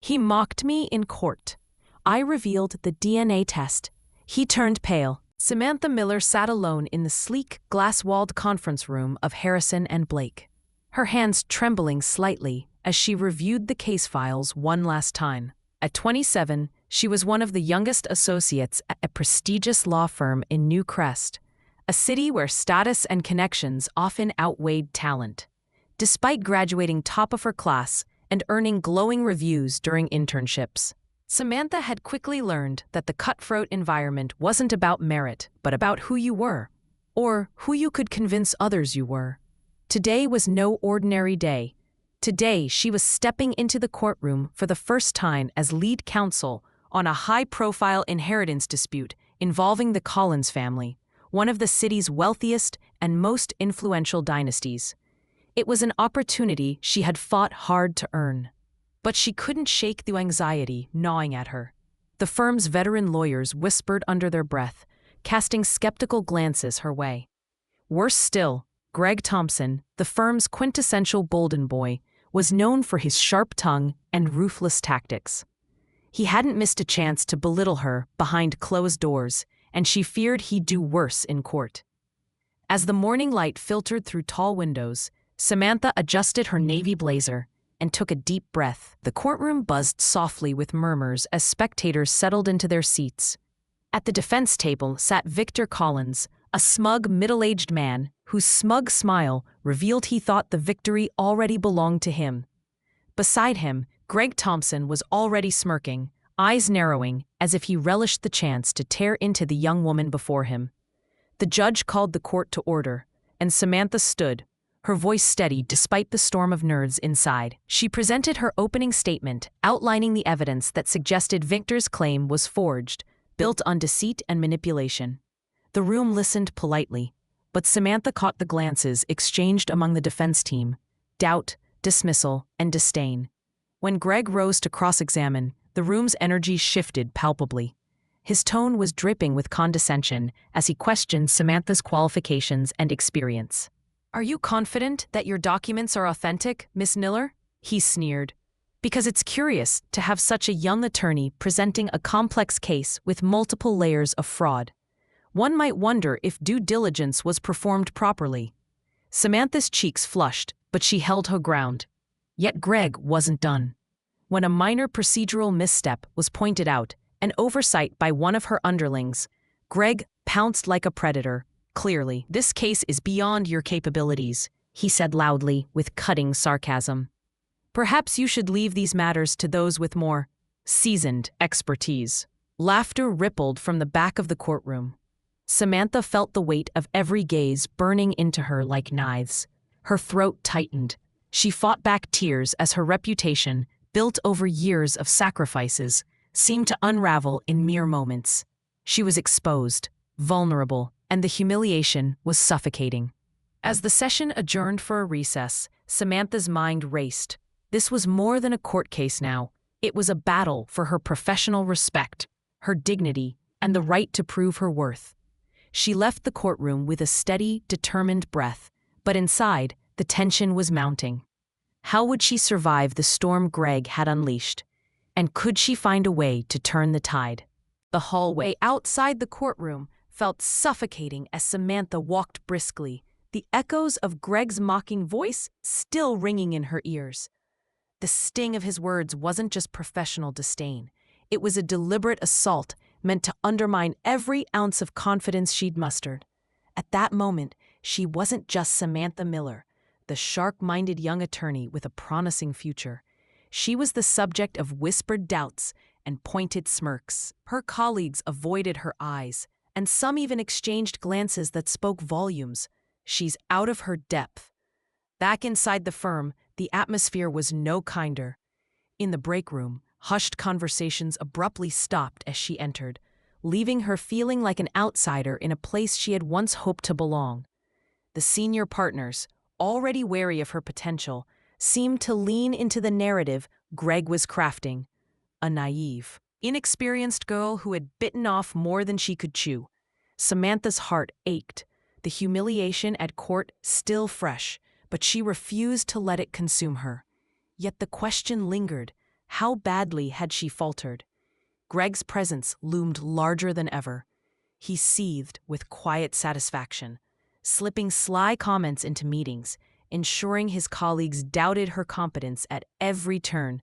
He mocked me in court. I revealed the DNA test. He turned pale. Samantha Miller sat alone in the sleek, glass-walled conference room of Harrison and Blake, her hands trembling slightly as she reviewed the case files one last time. At 27, she was one of the youngest associates at a prestigious law firm in New Crest, a city where status and connections often outweighed talent. Despite graduating top of her class and earning glowing reviews during internships, Samantha had quickly learned that the cutthroat environment wasn't about merit, but about who you were, or who you could convince others you were. Today was no ordinary day. Today, she was stepping into the courtroom for the first time as lead counsel on a high-profile inheritance dispute involving the Collins family, one of the city's wealthiest and most influential dynasties. It was an opportunity she had fought hard to earn. But she couldn't shake the anxiety gnawing at her. The firm's veteran lawyers whispered under their breath, casting skeptical glances her way. Worse still, Greg Thompson, the firm's quintessential Bolden boy, was known for his sharp tongue and ruthless tactics. He hadn't missed a chance to belittle her behind closed doors, and she feared he'd do worse in court. As the morning light filtered through tall windows, Samantha adjusted her navy blazer and took a deep breath. The courtroom buzzed softly with murmurs as spectators settled into their seats. At the defense table sat Victor Collins, a smug, middle-aged man whose smug smile revealed he thought the victory already belonged to him. Beside him, Greg Thompson was already smirking, eyes narrowing, as if he relished the chance to tear into the young woman before him. The judge called the court to order, and Samantha stood, her voice steady despite the storm of nerves inside. She presented her opening statement, outlining the evidence that suggested Victor's claim was forged, built on deceit and manipulation. The room listened politely, but Samantha caught the glances exchanged among the defense team: doubt, dismissal, and disdain. When Greg rose to cross-examine, the room's energy shifted palpably. His tone was dripping with condescension as he questioned Samantha's qualifications and experience. "Are you confident that your documents are authentic, Miss Miller?" he sneered. "Because it's curious to have such a young attorney presenting a complex case with multiple layers of fraud. One might wonder if due diligence was performed properly." Samantha's cheeks flushed, but she held her ground. Yet Greg wasn't done. When a minor procedural misstep was pointed out, an oversight by one of her underlings, Greg pounced like a predator. "Clearly, this case is beyond your capabilities," he said loudly with cutting sarcasm. "Perhaps you should leave these matters to those with more seasoned expertise." Laughter rippled from the back of the courtroom. Samantha felt the weight of every gaze burning into her like knives. Her throat tightened. She fought back tears as her reputation, built over years of sacrifices, seemed to unravel in mere moments. She was exposed, vulnerable, and the humiliation was suffocating. As the session adjourned for a recess, Samantha's mind raced. This was more than a court case now. It was a battle for her professional respect, her dignity, and the right to prove her worth. She left the courtroom with a steady, determined breath, but inside, the tension was mounting. How would she survive the storm Greg had unleashed? And could she find a way to turn the tide? The hallway outside the courtroom felt suffocating as Samantha walked briskly, the echoes of Greg's mocking voice still ringing in her ears. The sting of his words wasn't just professional disdain. It was a deliberate assault meant to undermine every ounce of confidence she'd mustered. At that moment, she wasn't just Samantha Miller, the sharp-minded young attorney with a promising future. She was the subject of whispered doubts and pointed smirks. Her colleagues avoided her eyes, and some even exchanged glances that spoke volumes. She's out of her depth. Back inside the firm, the atmosphere was no kinder. In the break room, hushed conversations abruptly stopped as she entered, leaving her feeling like an outsider in a place she had once hoped to belong. The senior partners, already wary of her potential, seemed to lean into the narrative Greg was crafting. A naive, inexperienced girl who had bitten off more than she could chew. Samantha's heart ached, the humiliation at court still fresh, but she refused to let it consume her. Yet the question lingered. How badly had she faltered? Greg's presence loomed larger than ever. He seethed with quiet satisfaction, slipping sly comments into meetings, ensuring his colleagues doubted her competence at every turn.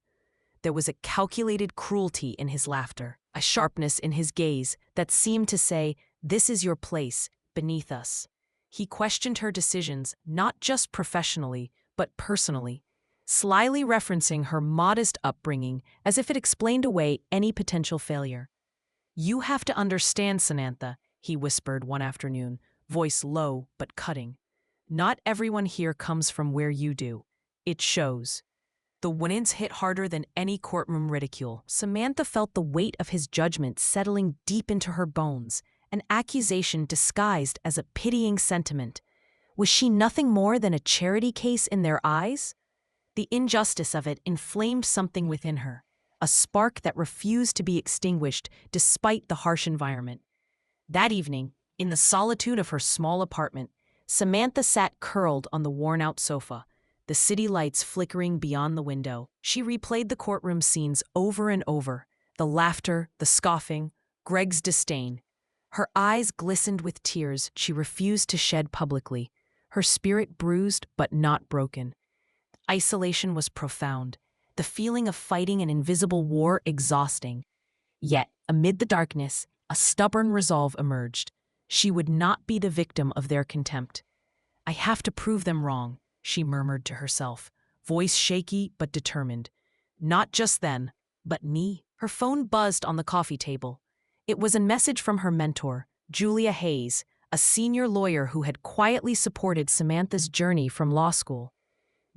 There was a calculated cruelty in his laughter, a sharpness in his gaze that seemed to say, "This is your place, beneath us." He questioned her decisions not just professionally, but personally, slyly referencing her modest upbringing as if it explained away any potential failure. "You have to understand, Samantha," he whispered one afternoon, voice low but cutting. "Not everyone here comes from where you do. It shows." The winds hit harder than any courtroom ridicule. Samantha felt the weight of his judgment settling deep into her bones, an accusation disguised as a pitying sentiment. Was she nothing more than a charity case in their eyes? The injustice of it inflamed something within her, a spark that refused to be extinguished despite the harsh environment. That evening, in the solitude of her small apartment, Samantha sat curled on the worn-out sofa, the city lights flickering beyond the window. She replayed the courtroom scenes over and over, the laughter, the scoffing, Greg's disdain. Her eyes glistened with tears she refused to shed publicly, her spirit bruised but not broken. Isolation was profound, the feeling of fighting an invisible war exhausting. Yet, amid the darkness, a stubborn resolve emerged. She would not be the victim of their contempt. "I have to prove them wrong," she murmured to herself, voice shaky but determined. "Not just then, but me." Her phone buzzed on the coffee table. It was a message from her mentor, Julia Hayes, a senior lawyer who had quietly supported Samantha's journey from law school.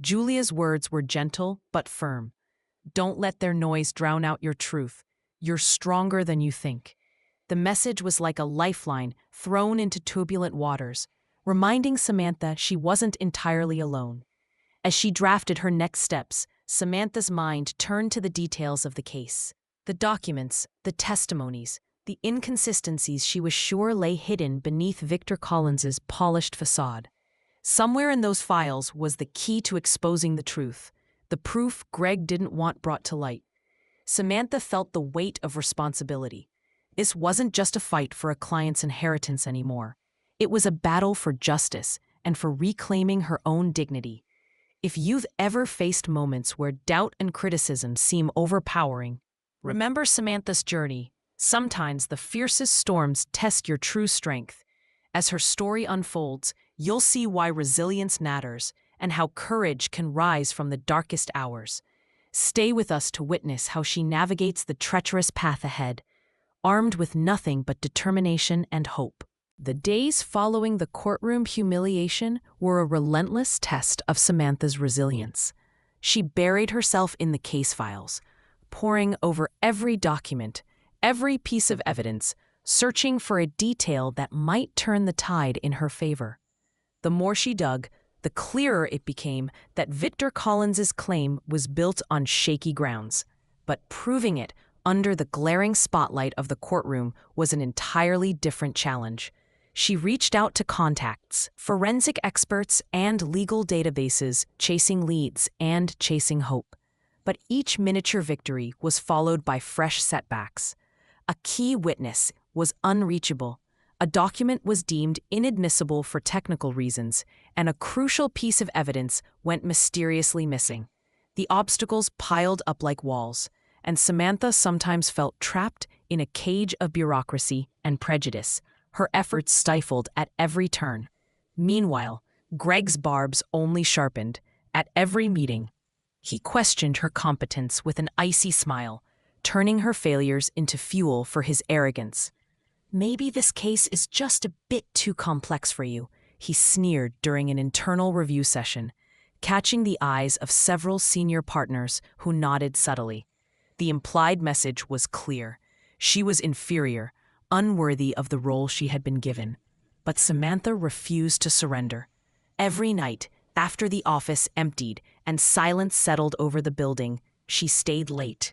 Julia's words were gentle but firm. "Don't let their noise drown out your truth. You're stronger than you think." The message was like a lifeline thrown into turbulent waters, reminding Samantha she wasn't entirely alone. As she drafted her next steps, Samantha's mind turned to the details of the case. The documents, the testimonies, the inconsistencies she was sure lay hidden beneath Victor Collins's polished facade. Somewhere in those files was the key to exposing the truth, the proof Greg didn't want brought to light. Samantha felt the weight of responsibility. This wasn't just a fight for a client's inheritance anymore. It was a battle for justice and for reclaiming her own dignity. If you've ever faced moments where doubt and criticism seem overpowering, remember Samantha's journey. Sometimes the fiercest storms test your true strength. As her story unfolds, you'll see why resilience matters and how courage can rise from the darkest hours. Stay with us to witness how she navigates the treacherous path ahead, armed with nothing but determination and hope. The days following the courtroom humiliation were a relentless test of Samantha's resilience. She buried herself in the case files, poring over every document, every piece of evidence, searching for a detail that might turn the tide in her favor. The more she dug, the clearer it became that Victor Collins's claim was built on shaky grounds. But proving it under the glaring spotlight of the courtroom was an entirely different challenge. She reached out to contacts, forensic experts, and legal databases, chasing leads and chasing hope. But each miniature victory was followed by fresh setbacks. A key witness was unreachable, a document was deemed inadmissible for technical reasons, and a crucial piece of evidence went mysteriously missing. The obstacles piled up like walls, and Samantha sometimes felt trapped in a cage of bureaucracy and prejudice, her efforts stifled at every turn. Meanwhile, Greg's barbs only sharpened. At every meeting, he questioned her competence with an icy smile, turning her failures into fuel for his arrogance. "Maybe this case is just a bit too complex for you," he sneered during an internal review session, catching the eyes of several senior partners who nodded subtly. The implied message was clear. She was inferior, unworthy of the role she had been given. But Samantha refused to surrender. Every night, after the office emptied and silence settled over the building, she stayed late,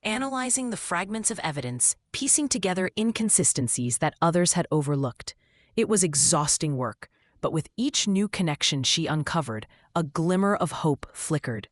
analyzing the fragments of evidence, piecing together inconsistencies that others had overlooked. It was exhausting work, but with each new connection she uncovered, a glimmer of hope flickered.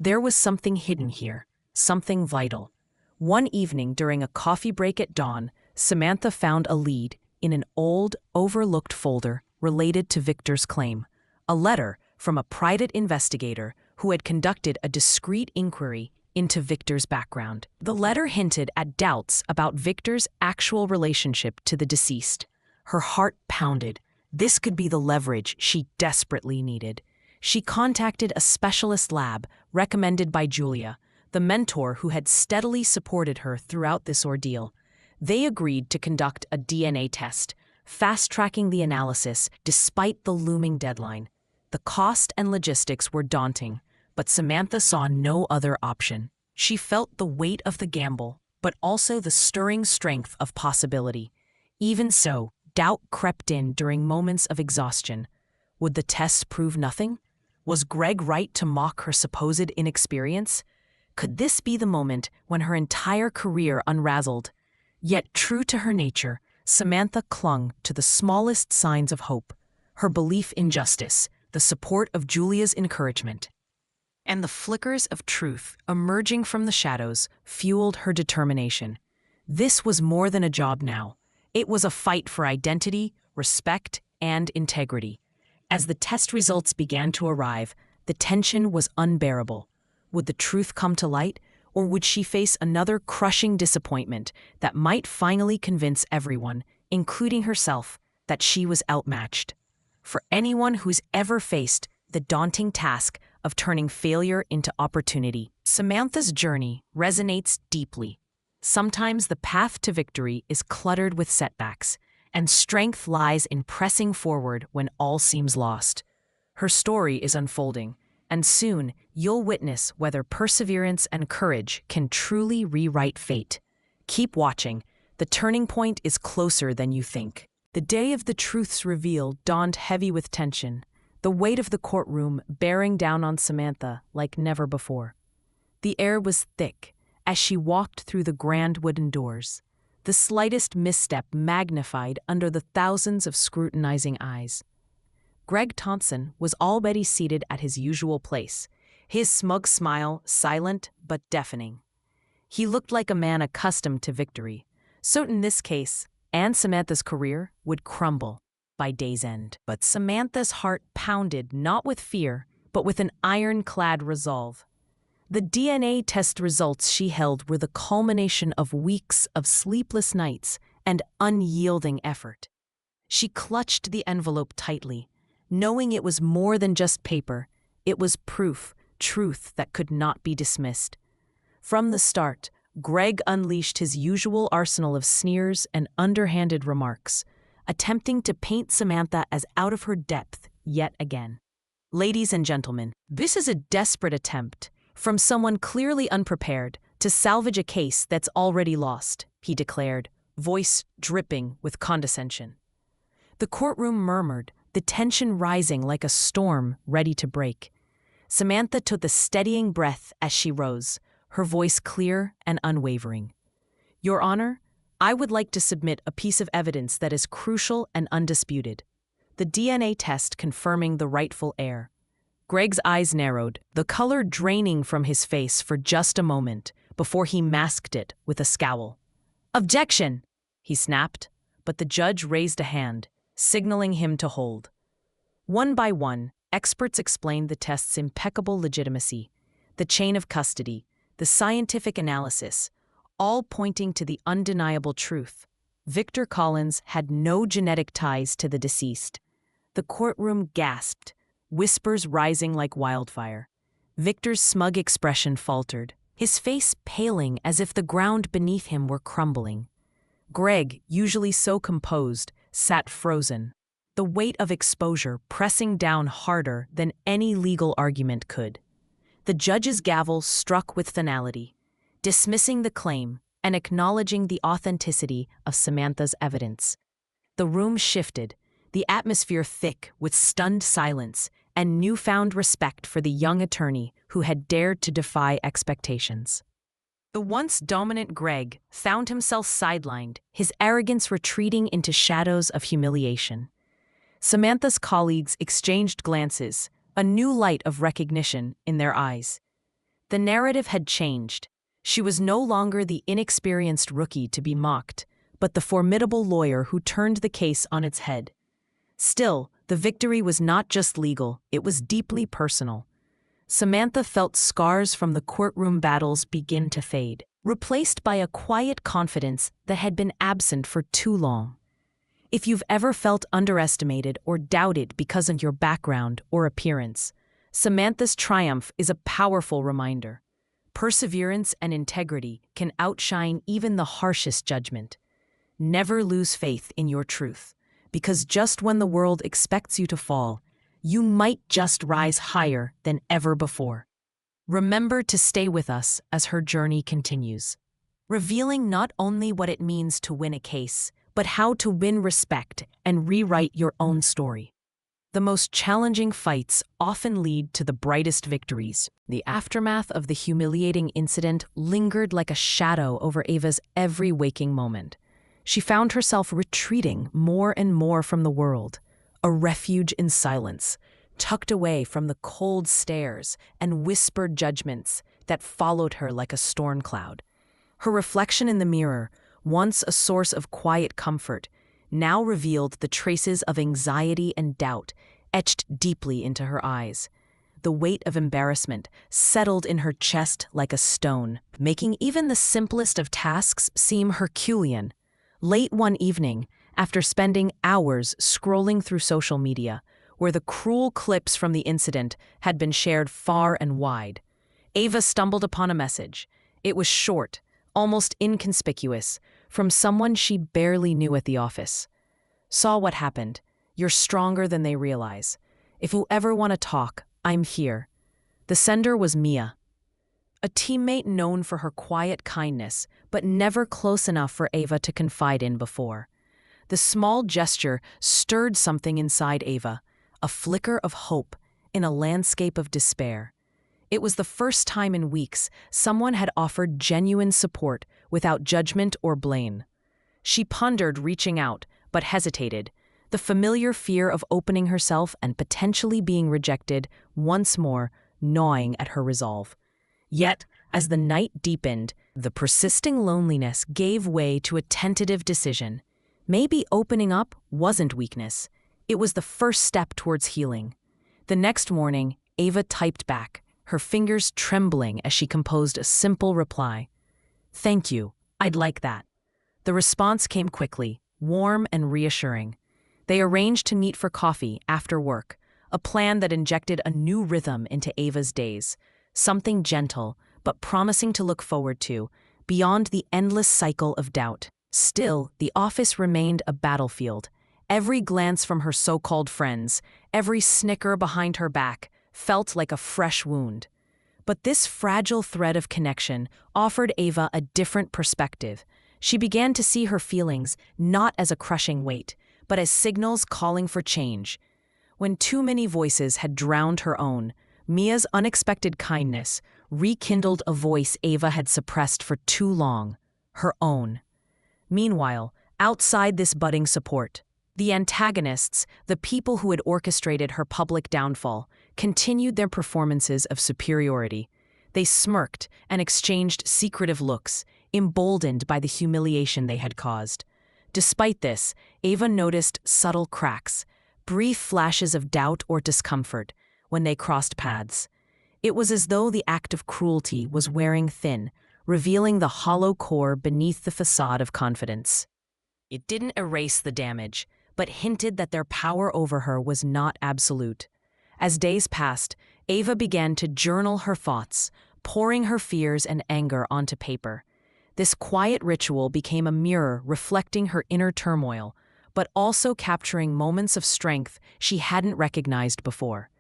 There was something hidden here, something vital. One evening during a coffee break at dawn, Samantha found a lead in an old, overlooked folder related to Victor's claim, a letter from a private investigator who had conducted a discreet inquiry into Victor's background. The letter hinted at doubts about Victor's actual relationship to the deceased. Her heart pounded. This could be the leverage she desperately needed. She contacted a specialist lab recommended by Julia, the mentor who had steadily supported her throughout this ordeal. They agreed to conduct a DNA test, fast-tracking the analysis despite the looming deadline. The cost and logistics were daunting, but Samantha saw no other option. She felt the weight of the gamble, but also the stirring strength of possibility. Even so, doubt crept in during moments of exhaustion. Would the test prove nothing? Was Greg right to mock her supposed inexperience? Could this be the moment when her entire career unraveled? Yet, true to her nature, Samantha clung to the smallest signs of hope, her belief in justice, the support of Julia's encouragement, and the flickers of truth emerging from the shadows fueled her determination. This was more than a job now. It was a fight for identity, respect, and integrity. As the test results began to arrive, the tension was unbearable. Would the truth come to light, or would she face another crushing disappointment that might finally convince everyone, including herself, that she was outmatched? For anyone who's ever faced the daunting task of turning failure into opportunity, Samantha's journey resonates deeply. Sometimes the path to victory is cluttered with setbacks, and strength lies in pressing forward when all seems lost. Her story is unfolding, and soon you'll witness whether perseverance and courage can truly rewrite fate. Keep watching. The turning point is closer than you think. The day of the truth's reveal dawned heavy with tension, the weight of the courtroom bearing down on Samantha like never before. The air was thick as she walked through the grand wooden doors, the slightest misstep magnified under the thousands of scrutinizing eyes. Greg Thompson was already seated at his usual place, his smug smile silent but deafening. He looked like a man accustomed to victory, so in this case, and Samantha's career would crumble by day's end. But Samantha's heart pounded not with fear, but with an ironclad resolve. The DNA test results she held were the culmination of weeks of sleepless nights and unyielding effort. She clutched the envelope tightly, knowing it was more than just paper. It was proof, truth that could not be dismissed. From the start, Greg unleashed his usual arsenal of sneers and underhanded remarks, attempting to paint Samantha as out of her depth yet again. Ladies and gentlemen, this is a desperate attempt from someone clearly unprepared to salvage a case that's already lost, he declared, voice dripping with condescension. The courtroom murmured, the tension rising like a storm ready to break. Samantha took a steadying breath as she rose, her voice clear and unwavering. Your Honor, I would like to submit a piece of evidence that is crucial and undisputed. The DNA test confirming the rightful heir. Greg's eyes narrowed, the color draining from his face for just a moment before he masked it with a scowl. Objection! He snapped, but the judge raised a hand, signaling him to hold. One by one, experts explained the test's impeccable legitimacy, the chain of custody, the scientific analysis, all pointing to the undeniable truth. Victor Collins had no genetic ties to the deceased. The courtroom gasped, whispers rising like wildfire. Victor's smug expression faltered, his face paling as if the ground beneath him were crumbling. Greg, usually so composed, sat frozen, the weight of exposure pressing down harder than any legal argument could. The judge's gavel struck with finality, dismissing the claim and acknowledging the authenticity of Samantha's evidence. The room shifted, the atmosphere thick with stunned silence and newfound respect for the young attorney who had dared to defy expectations. The once dominant Greg found himself sidelined, his arrogance retreating into shadows of humiliation. Samantha's colleagues exchanged glances, a new light of recognition in their eyes. The narrative had changed. She was no longer the inexperienced rookie to be mocked, but the formidable lawyer who turned the case on its head. Still, the victory was not just legal, it was deeply personal. Samantha felt scars from the courtroom battles begin to fade, replaced by a quiet confidence that had been absent for too long. If you've ever felt underestimated or doubted because of your background or appearance, Samantha's triumph is a powerful reminder. Perseverance and integrity can outshine even the harshest judgment. Never lose faith in your truth, because just when the world expects you to fall, you might just rise higher than ever before. Remember to stay with us as her journey continues, revealing not only what it means to win a case, but how to win respect and rewrite your own story. The most challenging fights often lead to the brightest victories. The aftermath of the humiliating incident lingered like a shadow over Ava's every waking moment. She found herself retreating more and more from the world, a refuge in silence, tucked away from the cold stares and whispered judgments that followed her like a storm cloud. Her reflection in the mirror, once a source of quiet comfort, now revealed the traces of anxiety and doubt etched deeply into her eyes. The weight of embarrassment settled in her chest like a stone, making even the simplest of tasks seem Herculean. Late one evening, after spending hours scrolling through social media, where the cruel clips from the incident had been shared far and wide, Ava stumbled upon a message. It was short, almost inconspicuous, from someone she barely knew at the office. "Saw what happened. You're stronger than they realize. If you ever want to talk, I'm here." The sender was Mia, a teammate known for her quiet kindness, but never close enough for Ava to confide in before. The small gesture stirred something inside Ava, a flicker of hope in a landscape of despair. It was the first time in weeks someone had offered genuine support without judgment or blame. She pondered reaching out, but hesitated, the familiar fear of opening herself and potentially being rejected once more gnawing at her resolve. Yet, as the night deepened, the persisting loneliness gave way to a tentative decision. Maybe opening up wasn't weakness. It was the first step towards healing. The next morning, Ava typed back, her fingers trembling as she composed a simple reply. "Thank you. I'd like that." The response came quickly, warm and reassuring. They arranged to meet for coffee after work, a plan that injected a new rhythm into Ava's days, something gentle but promising to look forward to, beyond the endless cycle of doubt. Still, the office remained a battlefield. Every glance from her so-called friends, every snicker behind her back, felt like a fresh wound. But this fragile thread of connection offered Ava a different perspective. She began to see her feelings not as a crushing weight, but as signals calling for change. When too many voices had drowned her own, Mia's unexpected kindness rekindled a voice Ava had suppressed for too long, her own. Meanwhile, outside this budding support, the antagonists, the people who had orchestrated her public downfall, continued their performances of superiority. They smirked and exchanged secretive looks, emboldened by the humiliation they had caused. Despite this, Ava noticed subtle cracks, brief flashes of doubt or discomfort when they crossed paths. It was as though the act of cruelty was wearing thin, revealing the hollow core beneath the facade of confidence. It didn't erase the damage, but hinted that their power over her was not absolute. As days passed, Ava began to journal her thoughts, pouring her fears and anger onto paper. This quiet ritual became a mirror reflecting her inner turmoil, but also capturing moments of strength she hadn't recognized before.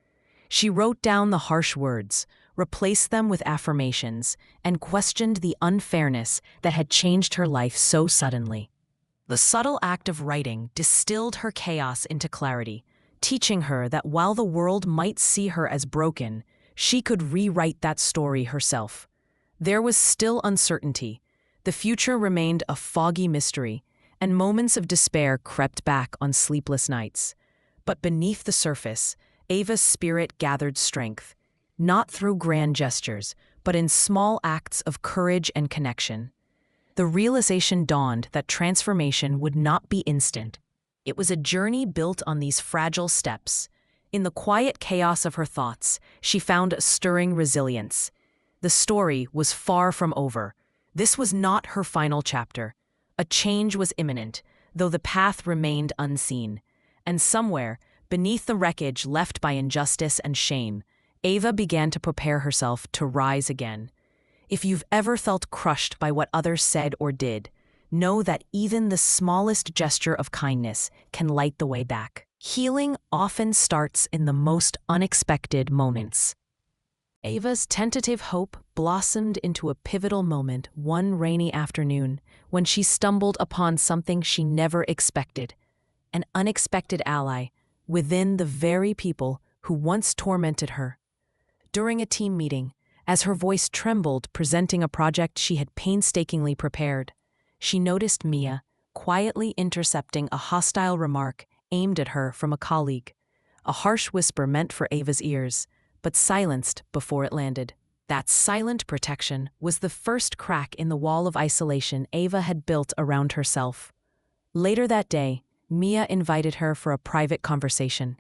She wrote down the harsh words, replaced them with affirmations, and questioned the unfairness that had changed her life so suddenly. The subtle act of writing distilled her chaos into clarity, teaching her that while the world might see her as broken, she could rewrite that story herself. There was still uncertainty. The future remained a foggy mystery, and moments of despair crept back on sleepless nights. But beneath the surface, Ava's spirit gathered strength, not through grand gestures, but in small acts of courage and connection. The realization dawned that transformation would not be instant. It was a journey built on these fragile steps. In the quiet chaos of her thoughts, she found a stirring resilience. The story was far from over. This was not her final chapter. A change was imminent, though the path remained unseen. And somewhere, beneath the wreckage left by injustice and shame, Ava began to prepare herself to rise again. If you've ever felt crushed by what others said or did, know that even the smallest gesture of kindness can light the way back. Healing often starts in the most unexpected moments. Ava's tentative hope blossomed into a pivotal moment one rainy afternoon when she stumbled upon something she never expected, an unexpected ally within the very people who once tormented her. During a team meeting, as her voice trembled presenting a project she had painstakingly prepared, she noticed Mia quietly intercepting a hostile remark aimed at her from a colleague, a harsh whisper meant for Ava's ears, but silenced before it landed. That silent protection was the first crack in the wall of isolation Ava had built around herself. Later that day, Mia invited her for a private conversation.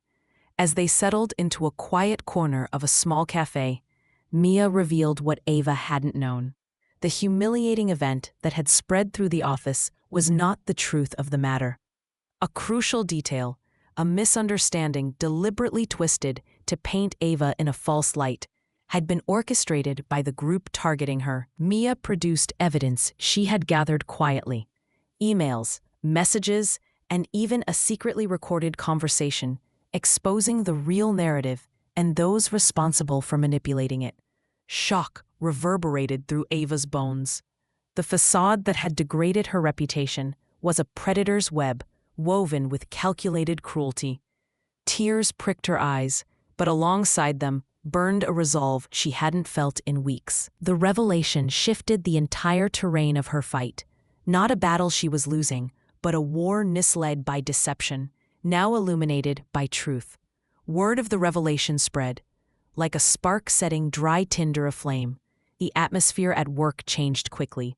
As they settled into a quiet corner of a small cafe, Mia revealed what Ava hadn't known. The humiliating event that had spread through the office was not the truth of the matter. A crucial detail, a misunderstanding deliberately twisted to paint Ava in a false light, had been orchestrated by the group targeting her. Mia produced evidence she had gathered quietly: emails, messages, and even a secretly recorded conversation, exposing the real narrative and those responsible for manipulating it. Shock reverberated through Ava's bones. The facade that had degraded her reputation was a predator's web woven with calculated cruelty. Tears pricked her eyes, but alongside them burned a resolve she hadn't felt in weeks. The revelation shifted the entire terrain of her fight. Not a battle she was losing, but a war misled by deception, now illuminated by truth. Word of the revelation spread. Like a spark setting dry tinder aflame, the atmosphere at work changed quickly.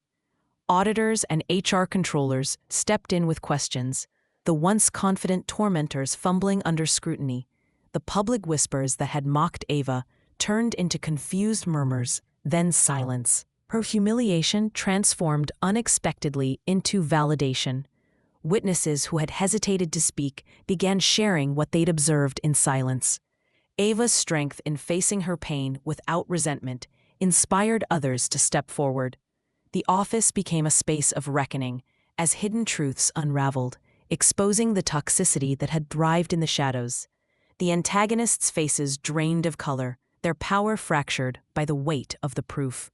Auditors and HR controllers stepped in with questions, the once confident tormentors fumbling under scrutiny. The public whispers that had mocked Ava turned into confused murmurs, then silence. Her humiliation transformed unexpectedly into validation. Witnesses who had hesitated to speak began sharing what they'd observed in silence. Ava's strength in facing her pain without resentment inspired others to step forward. The office became a space of reckoning as hidden truths unraveled, exposing the toxicity that had thrived in the shadows. The antagonists' faces drained of color, their power fractured by the weight of the proof.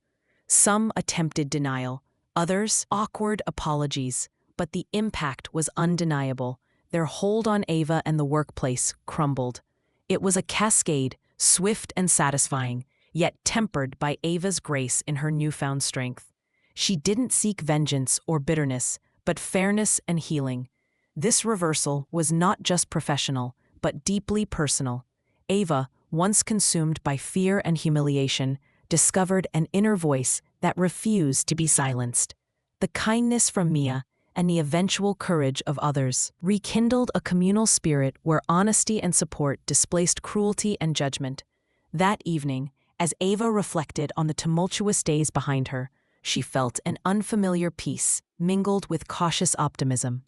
Some attempted denial, others awkward apologies, but the impact was undeniable. Their hold on Ava and the workplace crumbled. It was a cascade, swift and satisfying, yet tempered by Ava's grace in her newfound strength. She didn't seek vengeance or bitterness, but fairness and healing. This reversal was not just professional, but deeply personal. Ava, once consumed by fear and humiliation, discovered an inner voice that refused to be silenced. The kindness from Mia and the eventual courage of others rekindled a communal spirit where honesty and support displaced cruelty and judgment. That evening, as Ava reflected on the tumultuous days behind her, she felt an unfamiliar peace mingled with cautious optimism.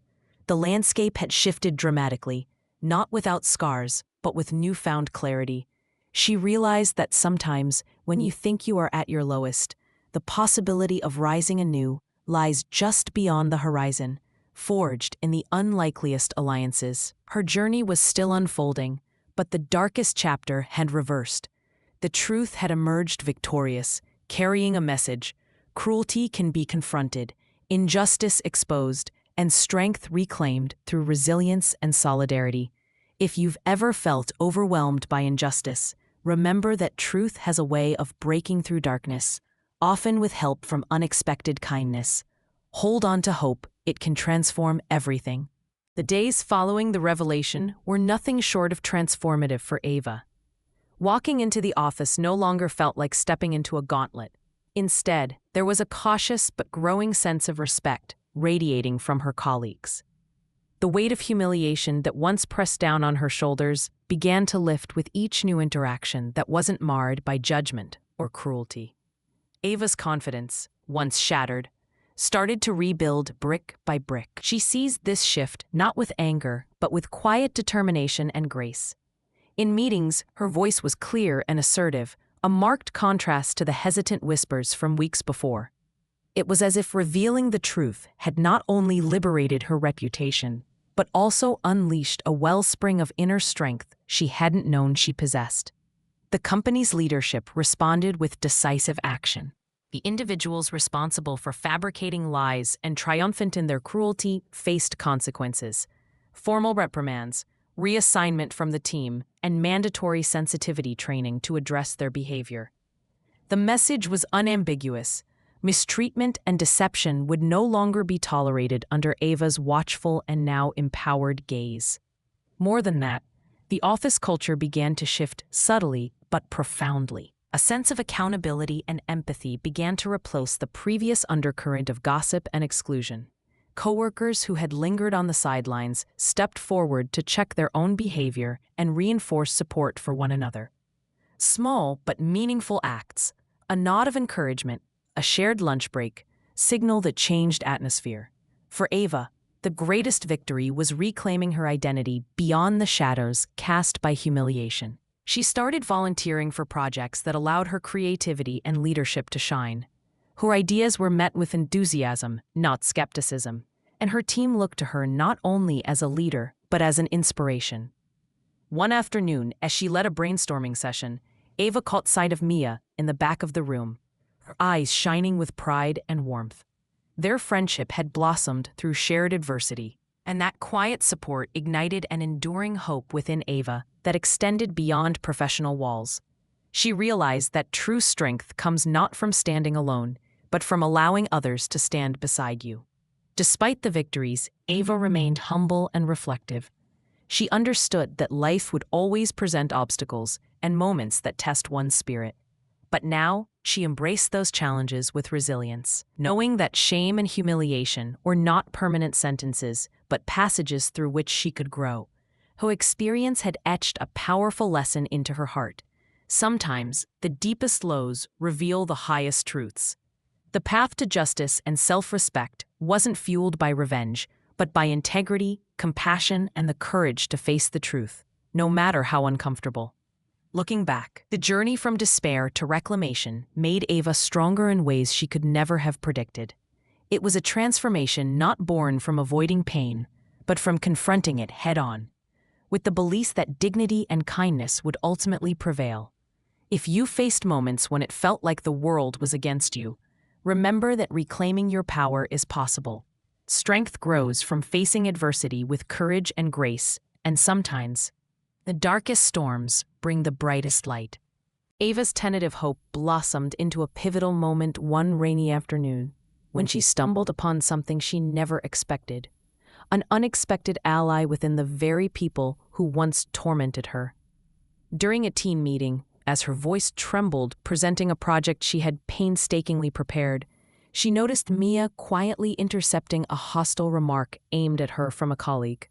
The landscape had shifted dramatically, not without scars, but with newfound clarity. She realized that sometimes, when you think you are at your lowest, the possibility of rising anew lies just beyond the horizon, forged in the unlikeliest alliances. Her journey was still unfolding, but the darkest chapter had reversed. The truth had emerged victorious, carrying a message: cruelty can be confronted, injustice exposed, and strength reclaimed through resilience and solidarity. If you've ever felt overwhelmed by injustice, remember that truth has a way of breaking through darkness, often with help from unexpected kindness. Hold on to hope, it can transform everything. The days following the revelation were nothing short of transformative for Ava. Walking into the office no longer felt like stepping into a gauntlet. Instead, there was a cautious but growing sense of respect radiating from her colleagues. The weight of humiliation that once pressed down on her shoulders began to lift with each new interaction that wasn't marred by judgment or cruelty. Ava's confidence, once shattered, started to rebuild brick by brick. She seized this shift not with anger, but with quiet determination and grace. In meetings, her voice was clear and assertive, a marked contrast to the hesitant whispers from weeks before. It was as if revealing the truth had not only liberated her reputation, but also unleashed a wellspring of inner strength she hadn't known she possessed. The company's leadership responded with decisive action. The individuals responsible for fabricating lies and triumphant in their cruelty faced consequences: formal reprimands, reassignment from the team, and mandatory sensitivity training to address their behavior. The message was unambiguous. Mistreatment and deception would no longer be tolerated under Ava's watchful and now empowered gaze. More than that, the office culture began to shift subtly but profoundly. A sense of accountability and empathy began to replace the previous undercurrent of gossip and exclusion. Coworkers who had lingered on the sidelines stepped forward to check their own behavior and reinforce support for one another. Small but meaningful acts, a nod of encouragement, a shared lunch break, signal the changed atmosphere. For Ava, the greatest victory was reclaiming her identity beyond the shadows cast by humiliation. She started volunteering for projects that allowed her creativity and leadership to shine. Her ideas were met with enthusiasm, not skepticism, and her team looked to her not only as a leader, but as an inspiration. One afternoon, as she led a brainstorming session, Ava caught sight of Mia in the back of the room, her eyes shining with pride and warmth. Their friendship had blossomed through shared adversity, and that quiet support ignited an enduring hope within Ava that extended beyond professional walls. She realized that true strength comes not from standing alone, but from allowing others to stand beside you. Despite the victories, Ava remained humble and reflective. She understood that life would always present obstacles and moments that test one's spirit. But now, she embraced those challenges with resilience, knowing that shame and humiliation were not permanent sentences, but passages through which she could grow. Her experience had etched a powerful lesson into her heart. Sometimes, the deepest lows reveal the highest truths. The path to justice and self-respect wasn't fueled by revenge, but by integrity, compassion, and the courage to face the truth, no matter how uncomfortable. Looking back, the journey from despair to reclamation made Ava stronger in ways she could never have predicted. It was a transformation not born from avoiding pain, but from confronting it head-on, with the belief that dignity and kindness would ultimately prevail. If you faced moments when it felt like the world was against you, remember that reclaiming your power is possible. Strength grows from facing adversity with courage and grace, and sometimes, the darkest storms bring the brightest light. Ava's tentative hope blossomed into a pivotal moment one rainy afternoon, when she stumbled upon something she never expected: an unexpected ally within the very people who once tormented her. During a team meeting, as her voice trembled presenting a project she had painstakingly prepared, she noticed Mia quietly intercepting a hostile remark aimed at her from a colleague.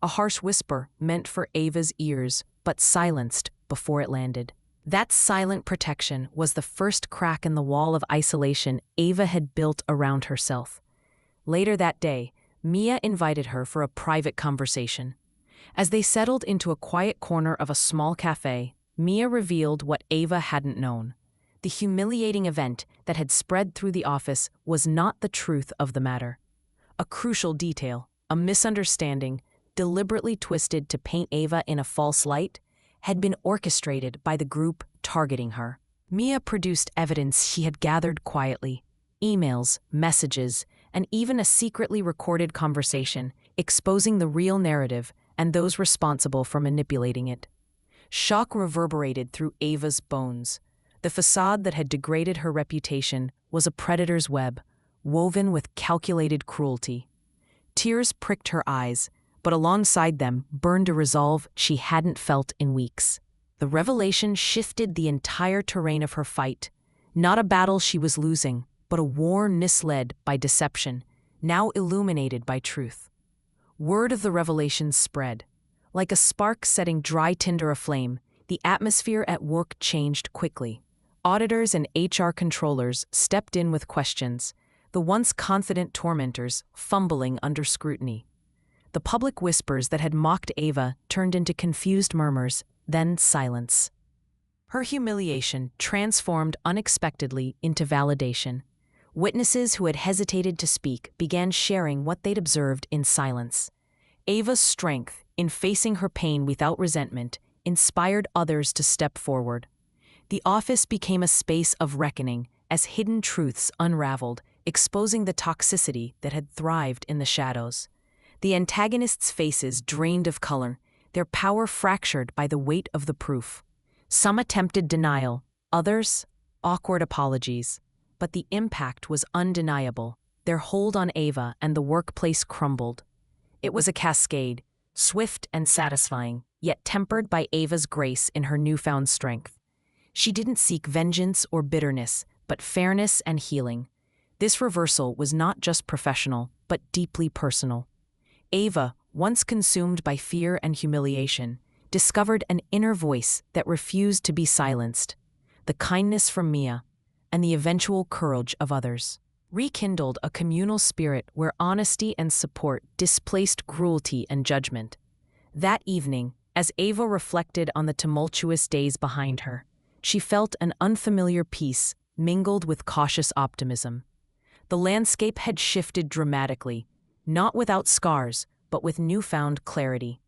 A harsh whisper meant for Ava's ears, but silenced before it landed. That silent protection was the first crack in the wall of isolation Ava had built around herself. Later that day, Mia invited her for a private conversation. As they settled into a quiet corner of a small cafe, Mia revealed what Ava hadn't known. The humiliating event that had spread through the office was not the truth of the matter. A crucial detail, a misunderstanding, deliberately twisted to paint Ava in a false light, had been orchestrated by the group targeting her. Mia produced evidence she had gathered quietly: emails, messages, and even a secretly recorded conversation, exposing the real narrative and those responsible for manipulating it. Shock reverberated through Ava's bones. The facade that had degraded her reputation was a predator's web, woven with calculated cruelty. Tears pricked her eyes, but alongside them burned a resolve she hadn't felt in weeks: the The revelation shifted the entire terrain of her fight. Not a battle she was losing, but a war misled by deception, now illuminated by truth. Word of the revelation spread. Like a spark setting dry tinder aflame, the atmosphere at work changed quickly. Auditors and HR controllers stepped in with questions, the once confident tormentors fumbling under scrutiny. The public whispers that had mocked Ava turned into confused murmurs, then silence. Her humiliation transformed unexpectedly into validation. Witnesses who had hesitated to speak began sharing what they'd observed in silence. Ava's strength in facing her pain without resentment inspired others to step forward. The office became a space of reckoning as hidden truths unraveled, exposing the toxicity that had thrived in the shadows. The antagonists' faces drained of color, their power fractured by the weight of the proof. Some attempted denial, others, awkward apologies. But the impact was undeniable. Their hold on Ava and the workplace crumbled. It was a cascade, swift and satisfying, yet tempered by Ava's grace in her newfound strength. She didn't seek vengeance or bitterness, but fairness and healing. This reversal was not just professional, but deeply personal. Ava, once consumed by fear and humiliation, discovered an inner voice that refused to be silenced. The kindness from Mia, and the eventual courage of others, rekindled a communal spirit where honesty and support displaced cruelty and judgment. That evening, as Ava reflected on the tumultuous days behind her, she felt an unfamiliar peace mingled with cautious optimism. The landscape had shifted dramatically, not without scars, but with newfound clarity.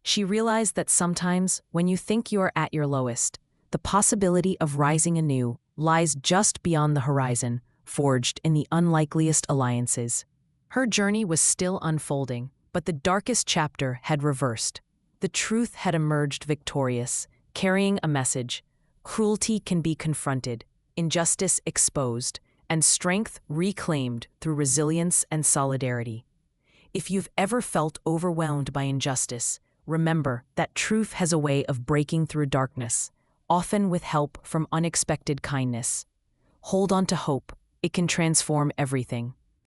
She realized that sometimes, when you think you are at your lowest, the possibility of rising anew lies just beyond the horizon, forged in the unlikeliest alliances. Her journey was still unfolding, but the darkest chapter had reversed. The truth had emerged victorious, carrying a message. Cruelty can be confronted, injustice exposed, and strength reclaimed through resilience and solidarity. If you've ever felt overwhelmed by injustice, remember that truth has a way of breaking through darkness, often with help from unexpected kindness. Hold on to hope. It can transform everything.